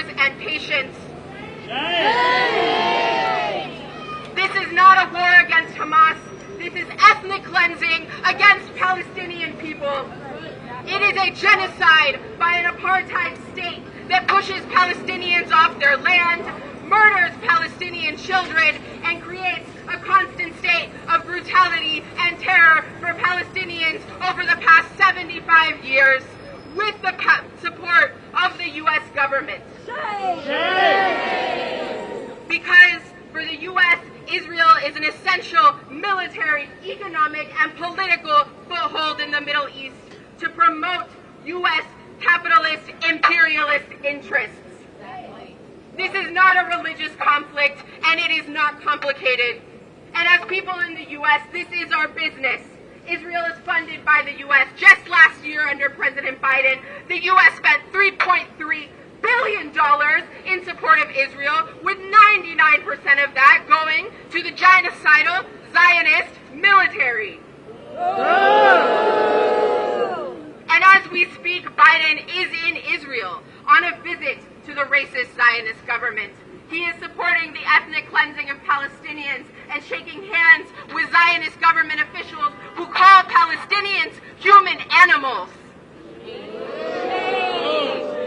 prayers and patience. This is not a war against Hamas. This is ethnic cleansing against Palestinian people. It is a genocide by an apartheid state that pushes Palestinians off their land, murders Palestinian children, and creates a constant state of brutality and terror for Palestinians over the past 75 years with the support of the U.S. government. Because for the U.S., Israel is an essential military, economic, and political foothold in the Middle East to promote U.S. capitalist, imperialist interests. This is not a religious conflict, and it is not complicated. And as people in the U.S., this is our business. Israel is funded by the U.S. Just last year, under President Biden, the U.S. spent $3.3 billion in support of Israel, with 99% of that going to the genocidal Zionist military. And as we speak, Biden is in Israel on a visit to the racist Zionist government. He is supporting the ethnic cleansing of Palestinians and shaking hands with Zionist government officials who call Palestinians human animals.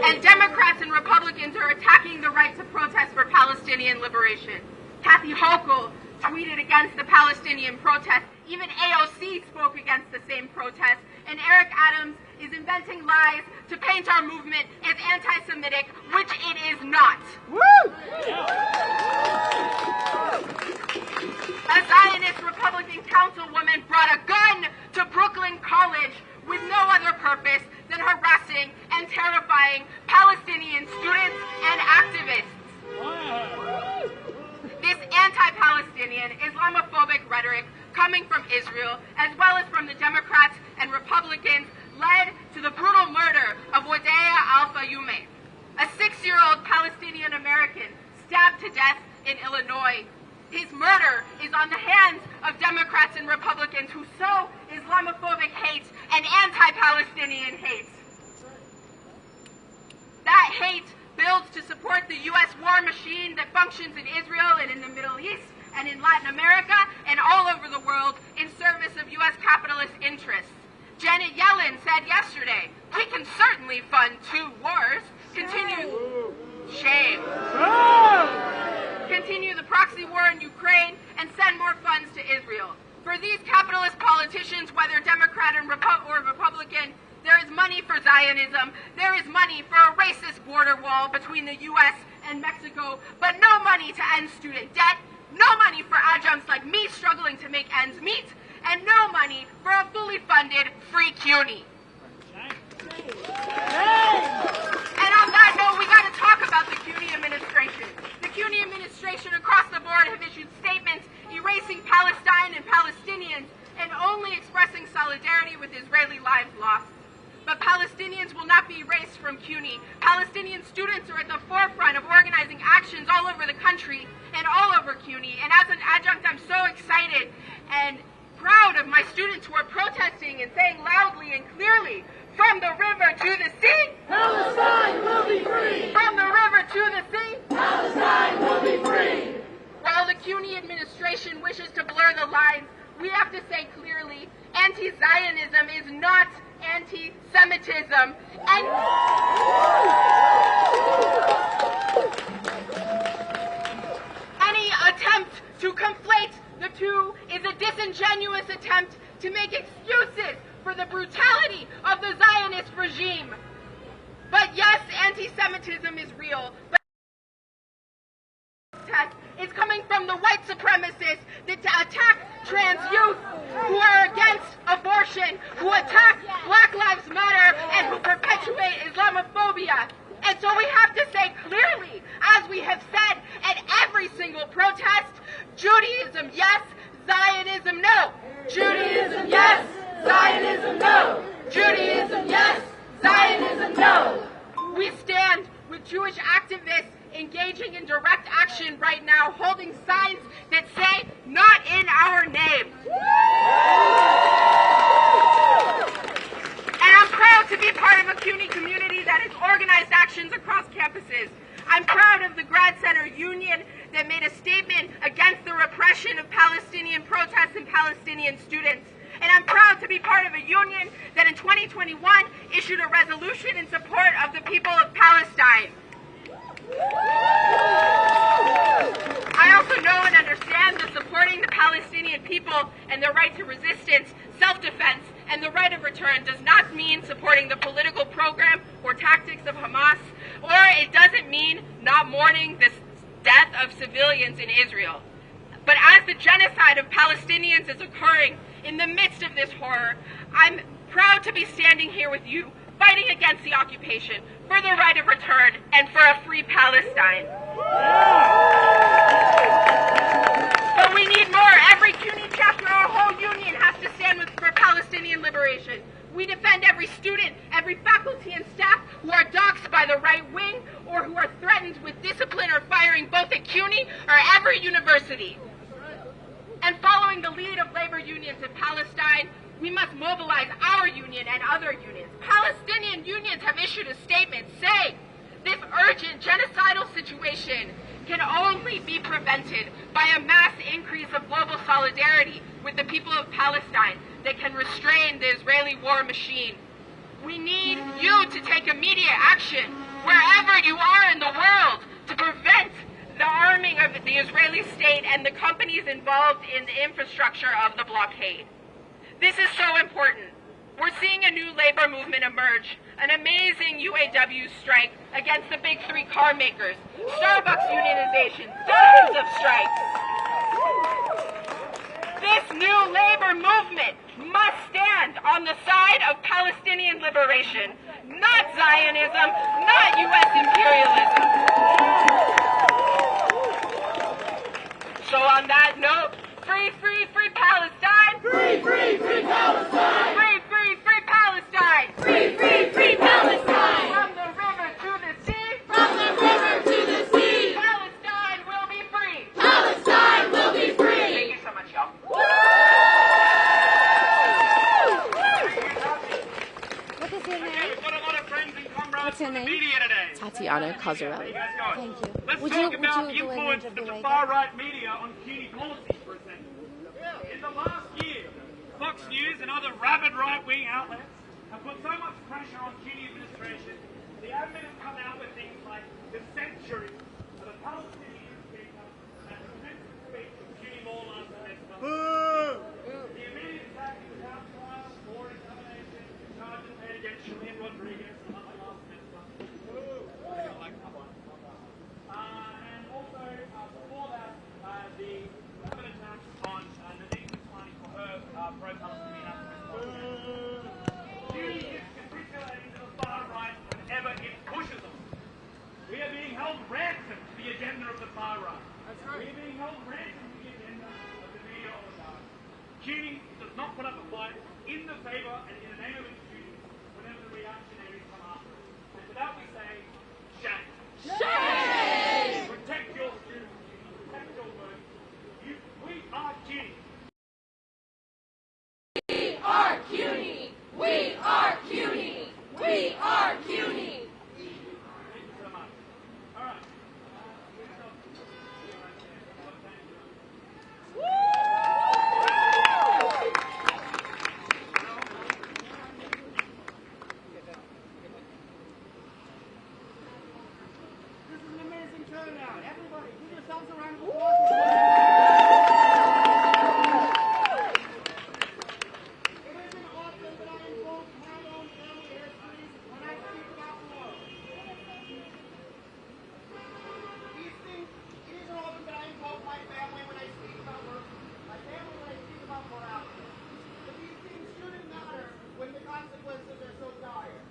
And Democrats and Republicans are attacking the right to protest for Palestinian liberation. Kathy Hochul tweeted against the Palestinian protest. Even AOC spoke against the same protest. And Eric Adams is inventing lies to paint our movement as anti-Semitic, which it is not. Woo! A Zionist Republican councilwoman brought a gun to Brooklyn College with no other purpose than harassing and terrifying Palestinian students and activists. This anti-Palestinian Islamophobic rhetoric coming from Israel, as well as from the Democrats and Republicans, led to the brutal murder of Wadea Al-Fayoume, a 6-year-old Palestinian American stabbed to death in Illinois. His murder is on the hands of Democrats and Republicans who sow Islamophobic hate and anti-Palestinian hate. That hate builds to support the U.S. war machine that functions in Israel and in the Middle East and in Latin America and all over the world in service of U.S. capitalist interests. Janet Yellen said yesterday, we can certainly fund 2 wars, continue the proxy war in Ukraine, and send more funds to Israel. For these capitalist politicians, whether Democrat or Republican, there is money for Zionism, there is money for a racist border wall between the U.S. and Mexico, but no money to end student debt, no money for adjuncts like me struggling to make ends meet, and no money for a fully funded free CUNY. And on that note, we got to talk about the CUNY administration. The CUNY administration across the board have issued statements erasing Palestine and Palestinians and only expressing solidarity with Israeli lives lost. But Palestinians will not be erased from CUNY. Palestinian students are at the forefront of organizing actions all over the country and all over CUNY. And as an adjunct, I'm so excited and proud of my students who are protesting and saying loudly and clearly, from the river to the sea, Palestine will be free. From the river to the sea, Palestine will be free. While the CUNY administration wishes to blur the lines, we have to say clearly, anti-Zionism is not anti-Semitism. And any attempt to conflate the two is a disingenuous attempt to make excuses for the brutality of the Zionist regime. But yes, anti-Semitism is real. But it's coming from the white supremacists that attack trans youth, who are against abortion, who attack Black Lives Matter, and who perpetuate Islamophobia. And so we have to say clearly, as we have said at every single protest, Judaism yes, Zionism no. Judaism yes, Zionism no. Judaism yes, Zionism no. We stand with Jewish activists engaging in direct action right now, holding signs that say, not in our name. And I'm proud to be part of a CUNY community that has organized actions across campuses. I'm proud of the Grad Center Union that made a statement against the repression of Palestinian protests and Palestinian students. And I'm proud to be part of a union that in 2021 issued a resolution in support of the people of Palestine. I also know and understand that supporting the Palestinian people and their right to resistance, self-defense, and the right of return does not mean supporting the political program or tactics of Hamas, or it doesn't mean not mourning the death of civilians in Israel. But as the genocide of Palestinians is occurring in the midst of this horror, I'm proud to be standing here with you, fighting against the occupation, for the right of return, and for a free Palestine. But we need more. Every CUNY chapter, our whole union has to stand for Palestinian liberation. We defend every student, every faculty and staff who are doxxed by the right wing or who are threatened with discipline or firing both at CUNY or every university. And following the lead of labor unions in Palestine, we must mobilize our union and other unions. Palestinian unions have issued a statement saying this urgent genocidal situation can only be prevented by a mass increase of global solidarity with the people of Palestine that can restrain the Israeli war machine. We need you to take immediate action wherever you are in the world to prevent the arming of the Israeli state and the companies involved in the infrastructure of the blockade. This is so important. We're seeing a new labor movement emerge, an amazing UAW strike against the big three car makers, Starbucks unionization, dozens of strikes. This new labor movement must stand on the side of Palestinian liberation, not Zionism, not U.S. imperialism. So on that note, free, free, free Palestine! Free, free, free Palestine! Free, free, free Palestine! Free, free, free Palestine! From the river to the sea! From the river to the sea! Palestine will be free! Palestine will be free! Thank you so much, y'all. What is your name? We've got a lot of friends and comrades What's your from the name? media today. Tatiana Cosarelli. How you guys going? Thank you. Let's Would talk you about do the an influence image of of the the far-right media on CUNY policy for a second. In the last year, Fox News and other rabid right-wing outlets have put so much pressure on CUNY administration, the admin have come out with things like the century of the Palestinian speaker at the commencement speech of CUNY Mall last semester. The immediate attack in the House trial, war examination, charges made against Shalene Rodriguez last semester. And also, before that, the government attacks on Nadine Kusmani for her pro-Palestinian activism. CUNY is capitulating to the far right whenever it pushes them. We are being held ransom to the agenda of the far right. We are being held ransom to the agenda of the media oligarchs. CUNY does not put up a fight in the favour and in the name of its students whenever the reactionaries come after us. And to that we say, shame. Shame! Protect your students, protect your work. We are CUNY. We are CUNY! We are CUNY! We are CUNY! Thank you so much. All right. This is an amazing turnout. Everybody, give yourselves a round of applause. It isn't often that I invoke my own family histories when I speak about war. These things, it isn't often that I invoke my family when I speak about work, my family when I speak about morality. But these things shouldn't matter when the consequences are so dire.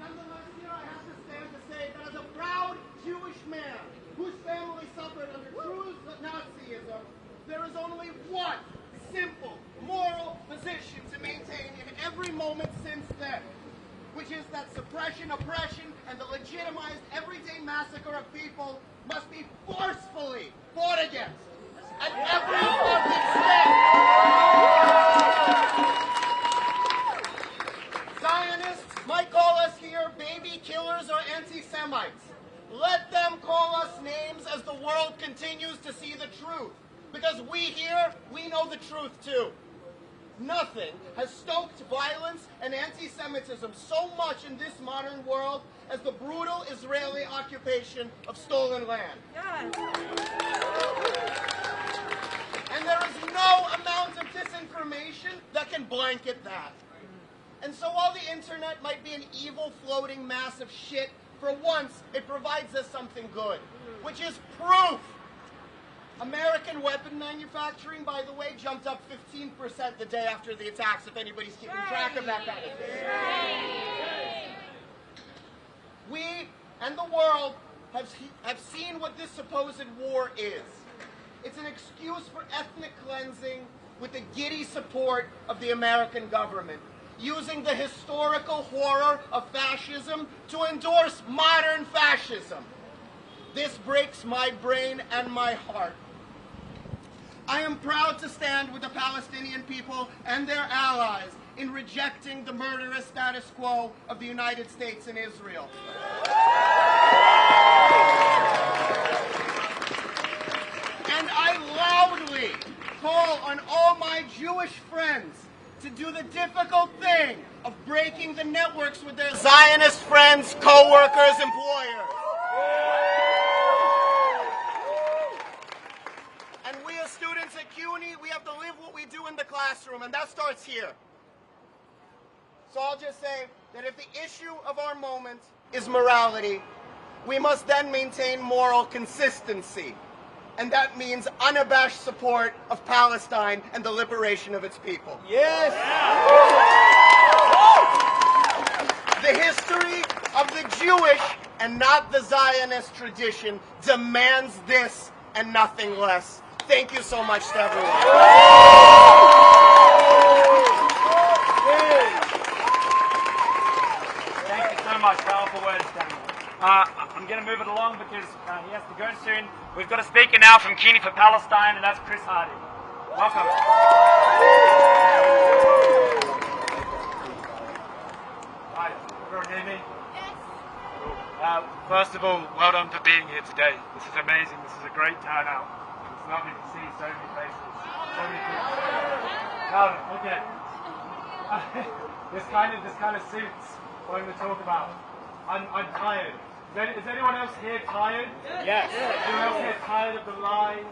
Nonetheless, here I have to stand to say that as a proud Jewish man whose family suffered under true Nazism, there is only one simple moral position to maintain in every moment since then, which is that suppression, oppression, and the legitimized everyday massacre of people must be forcefully fought against at every fucking step. Zionists might call us here baby killers or anti-Semites. Let them call continues to see the truth. Because we here, we know the truth too. Nothing has stoked violence and anti-Semitism so much in this modern world as the brutal Israeli occupation of stolen land. Yes. And there is no amount of disinformation that can blanket that. And so while the internet might be an evil floating mass of shit, for once it provides us something good, which is proof. American weapon manufacturing, by the way, jumped up 15% the day after the attacks, if anybody's keeping track of that kind of thing. We and the world have seen what this supposed war is. It's an excuse for ethnic cleansing with the giddy support of the American government, using the historical horror of fascism to endorse modern fascism. This breaks my brain and my heart. I am proud to stand with the Palestinian people and their allies in rejecting the murderous status quo of the United States and Israel. And I loudly call on all my Jewish friends to do the difficult thing of breaking the networks with their Zionist friends, co-workers, employers. And we as students at CUNY, we have to live what we do in the classroom, and that starts here. So I'll just say that if the issue of our moment is morality, we must then maintain moral consistency. And that means unabashed support of Palestine and the liberation of its people. Yes! The history of the Jewish and not the Zionist tradition demands this and nothing less. Thank you so much to everyone. Thank you so much. Powerful words, Daniel. I'm going to move it along because he has to go soon. We've got a speaker now from CUNY for Palestine, and that's Chris Hardy. Welcome. Hi, everyone hear me? Yes. First of all, well done for being here today. This is amazing. This is a great turnout. It's lovely to see so many faces. So many people. Okay. This kind of suits what I'm going to talk about. I'm tired. Is anyone else here tired? Yes. Anyone else here tired of the lies,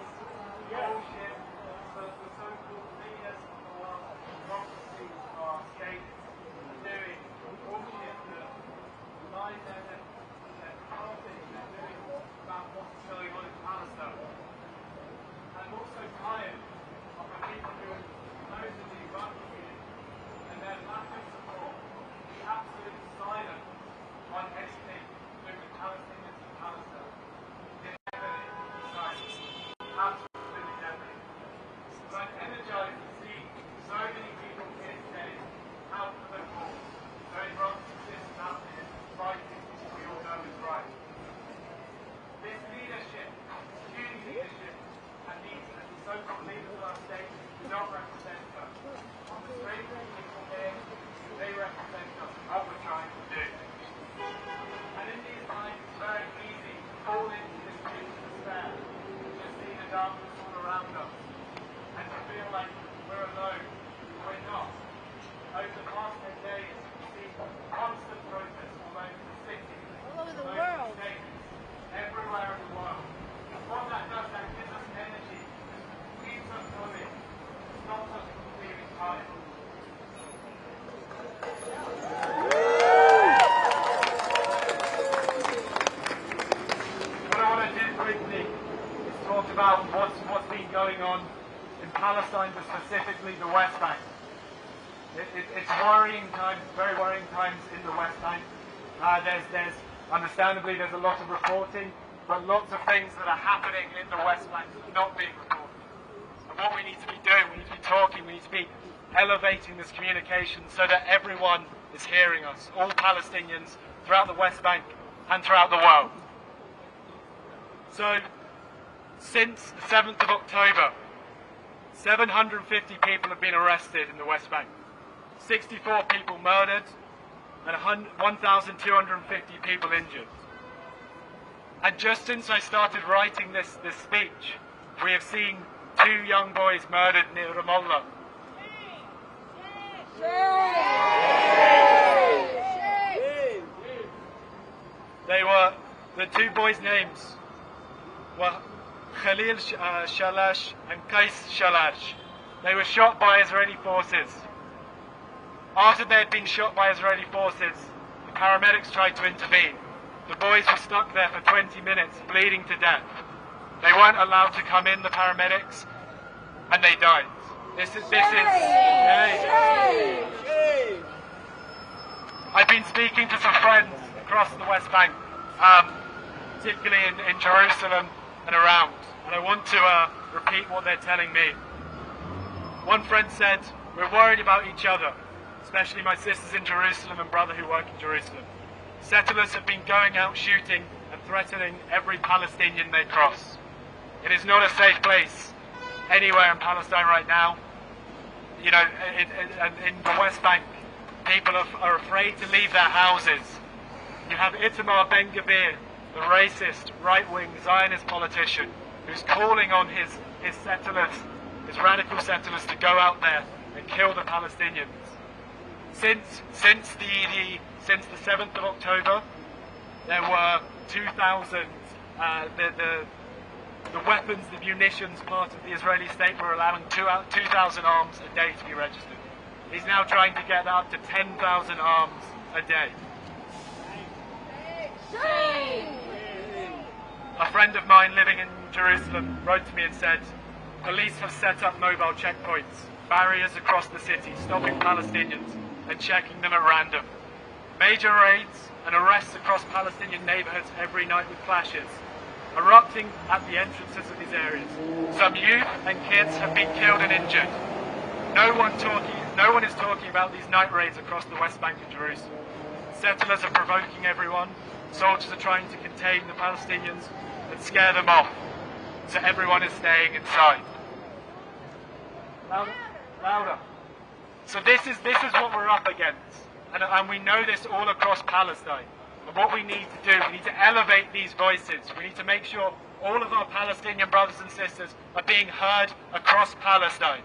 bullshit, the so-called leaders of the world, democracy are skating, doing bullshit, the lies they're parting, they're doing about what's going on in Palestine. I'm also tired of the people who are supposedly running it and their lack of support, the absolute silence on anything to do with Palestinians and Palestine. Definitely silence. Absolutely definitely. So I'm energized to see so many people here today out for the cause. Those brothers and sisters out there fighting what we all know is right. This leadership, CUNY leadership, and these so-called leaders of our state do not represent us. On the street, people here, they represent us, what we're trying to do. And in these times, it's very easy to fall into this pit of despair, to see the darkness all around us, and to feel like we're alone. We're not. Over the past 10 days, we've seen constant protests all over the city, All over the world. states, everywhere in the world. And what that does, that gives us energy, keeps us going, stops us from feeling tired. What I want to do quickly is talk about what's been going on in Palestine, but specifically the West Bank. It's worrying times, very worrying times in the West Bank. Understandably, there's a lot of reporting, but lots of things that are happening in the West Bank that are not being reported. And what we need to be doing, we need to be talking, we need to be elevating this communication so that everyone is hearing us, all Palestinians throughout the West Bank and throughout the world. So, since the 7th of October, 750 people have been arrested in the West Bank, 64 people murdered, and 1,250 people injured. And just since I started writing this speech, we have seen 2 young boys murdered near Ramallah. They were, the 2 boys' names were Khalil Shalash and Qais Shalash. They were shot by Israeli forces. After they had been shot by Israeli forces, the paramedics tried to intervene. The boys were stuck there for 20 minutes, bleeding to death. They weren't allowed to come in, the paramedics, and they died. This is I've been speaking to some friends across the West Bank, particularly in Jerusalem and around, and I want to repeat what they're telling me. One friend said, "We're worried about each other, especially my sisters in Jerusalem and brother who work in Jerusalem. Settlers have been going out shooting and threatening every Palestinian they cross. It is not a safe place anywhere in Palestine right now. You know, in the West Bank, people are afraid to leave their houses. You have Itamar Ben-Gvir, the racist, right-wing Zionist politician, who's calling on his settlers, his radical settlers, to go out there and kill the Palestinians. Since the 7th of October, there were 2,000. The weapons, the munitions part of the Israeli state were allowing 2,000 arms a day to be registered. He's now trying to get that up to 10,000 arms a day. A friend of mine living in Jerusalem wrote to me and said, "Police have set up mobile checkpoints, barriers across the city, stopping Palestinians and checking them at random. Major raids and arrests across Palestinian neighborhoods every night with clashes, erupting at the entrances of these areas. Some youth and kids have been killed and injured. No one is talking about these night raids across the West Bank of Jerusalem. Settlers are provoking everyone. Soldiers are trying to contain the Palestinians and scare them off. So everyone is staying inside." Louder. Louder. So this is what we're up against. And we know this all across Palestine. And what we need to do, we need to elevate these voices. We need to make sure all of our Palestinian brothers and sisters are being heard across Palestine.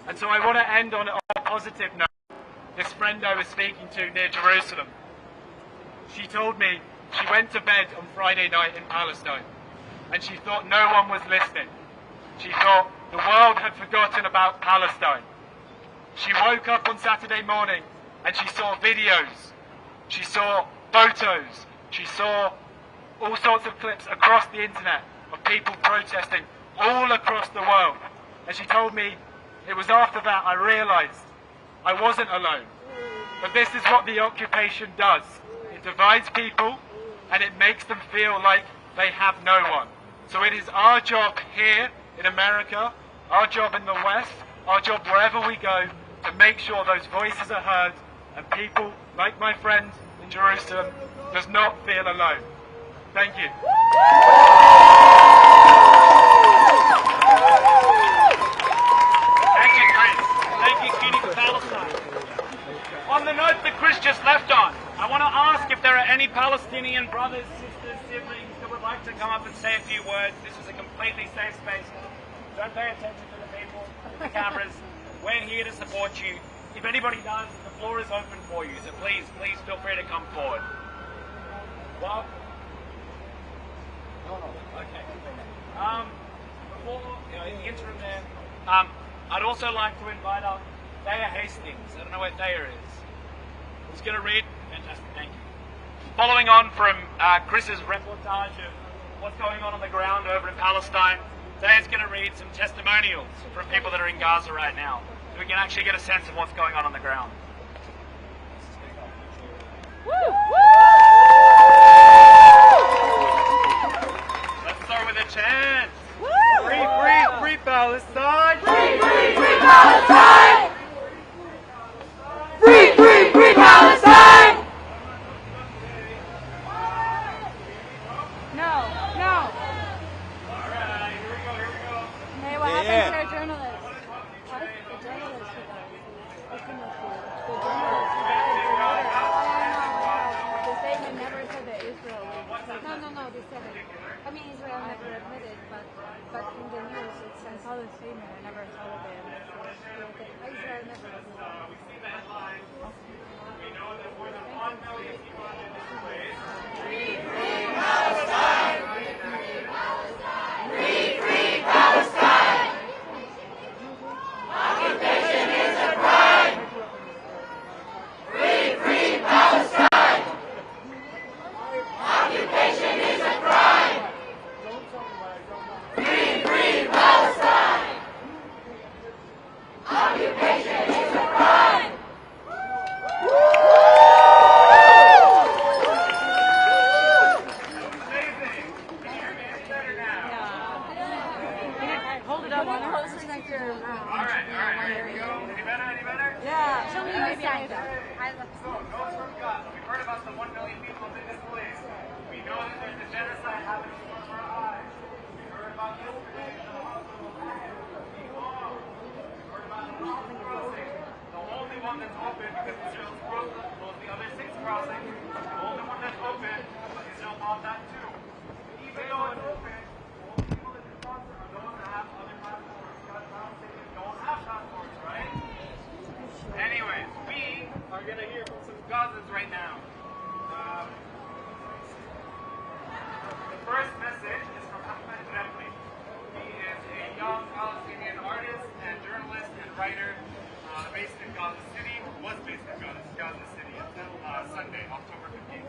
And so I want to end on a positive note. This friend I was speaking to near Jerusalem, she told me she went to bed on Friday night in Palestine and she thought no one was listening. She thought the world had forgotten about Palestine. She woke up on Saturday morning and she saw videos, she saw photos, she saw all sorts of clips across the internet of people protesting all across the world. And she told me it was after that I realized I wasn't alone. But this is what the occupation does. It divides people and it makes them feel like they have no one. So it is our job here in America, our job in the West, our job wherever we go, to make sure those voices are heard and people like my friend in Jerusalem does not feel alone. Thank you. Thank you, Chris. Thank you, CUNY for Palestine. On the note that Chris just left on, I want to ask if there are any Palestinian brothers, sisters, siblings that would like to come up and say a few words. This is a completely safe space. Don't pay attention to the people, to the cameras. We're here to support you. If anybody does, the floor is open for you. So please feel free to come forward. Well, okay. Before, in the interim there, I'd also like to invite up Thea Hastings. I don't know where Thea is. Who's going to read? Fantastic, thank you. Following on from Chris's reportage of what's going on the ground over in Palestine, Thea's going to read some testimonials from people that are in Gaza right now, so we can actually get a sense of what's going on the ground. Let's start with a chant. Free, free, free Palestine! Free, free, free Palestine! Free, free, free Palestine! No. Alright, here we go. Hey, what happened to our journalist? What? The journalist who died. What's the issue? The journalist who died. The statement never said that Israel was... No. said it. I mean, Israel never admitted, but in the news it says. I saw the statement. I never saw the ban. Israel never admitted. We see the headline. We know that more than 1 million people have been displaced. Free Palestine! Free Palestine! Occupation is a crime! Free Palestine! Occupation is a crime! Free Palestine! Occupation is a crime! Hold it up. Closer to your All right, here we go. Any better? Yeah. Show me your side. So, notes from Gaza. We've heard about the 1 million people in this place. We know that there's a genocide happening before our eyes. We heard about yesterday in the hospital. We heard about the Gaza crossing. The only one that's open because Israel's closed the other 6 crossings. The only one that's open, but Israel bought that too. Even though it's open, the only people that can sponsor are those that have other passports. Palestinians don't have passports, right? Anyways, we are going to hear from some Gazans right now. The first message is from Ahmed Remli. He is a young Palestinian artist and journalist and writer based in Gaza City, or was based in Gaza City until Sunday, October 15th.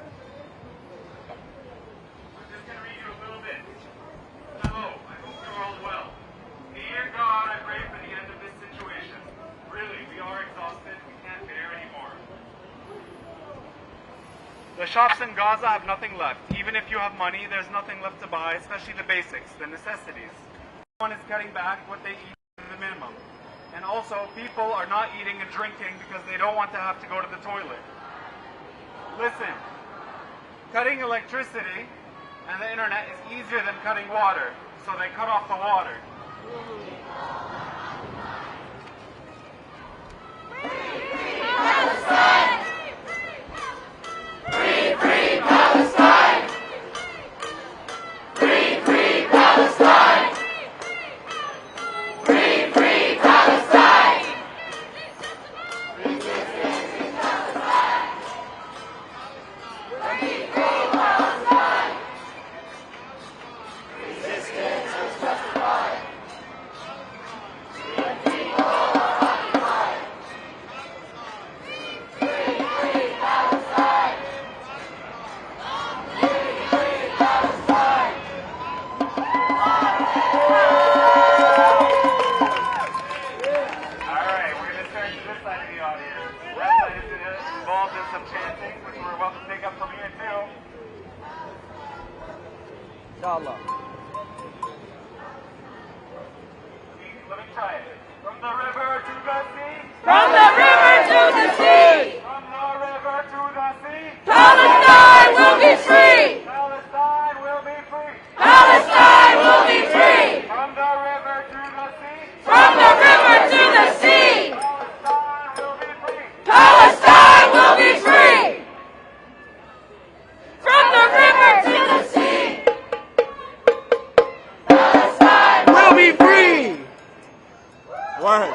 I'm just going to read you a little bit. Hello, I hope you're all well. Dear God, I pray for the end of this situation. Really, we are exhausted. We can't bear anymore. The shops in Gaza have nothing left. Even if you have money, there's nothing left to buy, especially the basics, the necessities. Everyone is cutting back what they eat to the minimum. And also, people are not eating and drinking because they don't want to have to go to the toilet. Listen, cutting electricity and the internet is easier than cutting water, so they cut off the water. Palestine! Free Palestine! Free Palestine! Free Palestine! Resistance is justified! Free Palestine! Resistance is justified! The people are occupied! Free Palestine! Free Palestine! Alright, we're going to turn to this side of the audience. That side is involved in some chanting, which we're about to take up from here too. Inshallah. Let me try it. From the river to the sea. From the river to the sea! From the river to the sea. Palestine will be free! Palestine will be free. Palestine will be free! From the river to the sea. From the river to the sea! Palestine will be free. Palestine will be free! From the river to the sea! Palestine We'll be free! Word.